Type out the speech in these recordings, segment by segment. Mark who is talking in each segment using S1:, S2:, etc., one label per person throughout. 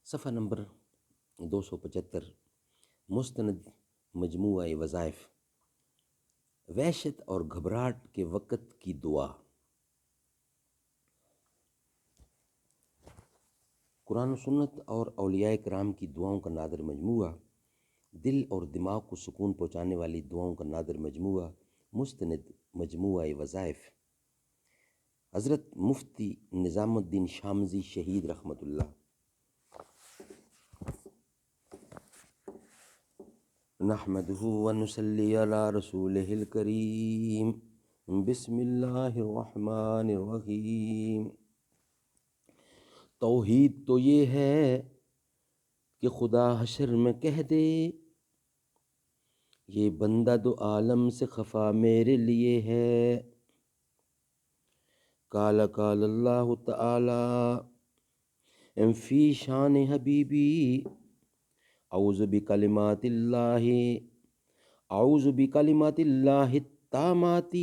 S1: صفحہ نمبر 275، مستند مجموعہ وظائف، وحشت اور گھبراہٹ کے وقت کی دعا۔ قرآن و سنت اور اولیاء کرام کی دعاؤں کا نادر مجموعہ، دل اور دماغ کو سکون پہنچانے والی دعاؤں کا نادر مجموعہ، مستند مجموعہ وظائف، حضرت مفتی نظام الدین شامزی شہید رحمۃ اللہ۔ نحمده ونصلی علی رسولہ الکریم، بسم اللہ الرحمن الرحیم۔ توحید تو یہ ہے کہ خدا حشر میں کہہ دے، یہ بندہ دو عالم سے خفا میرے لیے ہے۔ قال قال اللہ تعالی فی شان حبیبی، اعوذ بکلمات اللہ التامات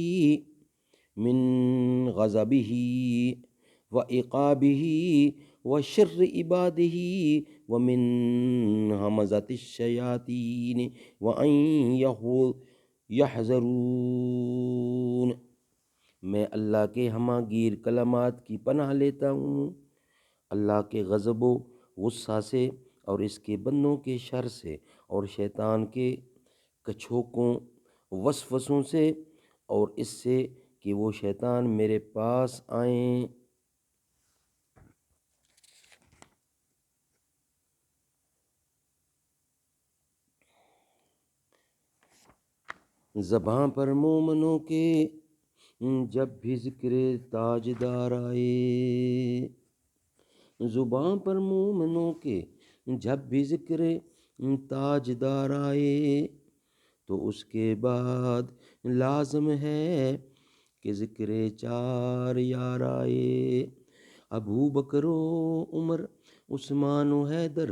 S1: من غضبہ و عقابہ و شر عبادہ و من ہمزۃ الشیاطین و ان یحضرون۔ میں اللہ کے ہمہ گیر کلمات کی پناہ لیتا ہوں، اللہ کے غضب و غصہ سے اور اس کے بندوں کے شر سے اور شیطان کے کچھوکوں وسوسوں سے اور اس سے کہ وہ شیطان میرے پاس آئیں۔ زباں پر مومنوں کے جب بھی ذکر تاجدار آئے، زباں پر مومنوں کے جب بھی ذکر تاجدار آئے تو اس کے بعد لازم ہے کہ ذکر چار یار آئے۔ ابو بکر و عمر عثمان و حیدر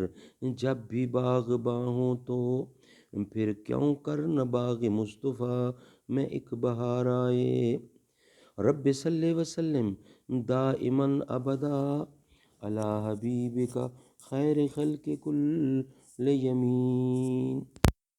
S1: جب بھی باغ باں ہوں تو پھر کیوں کر نہ باغ مصطفیٰ میں ایک بہار آئے۔ رب صلی وسلم دائما ابدا علی حبیبک خیر خلق کل یمین۔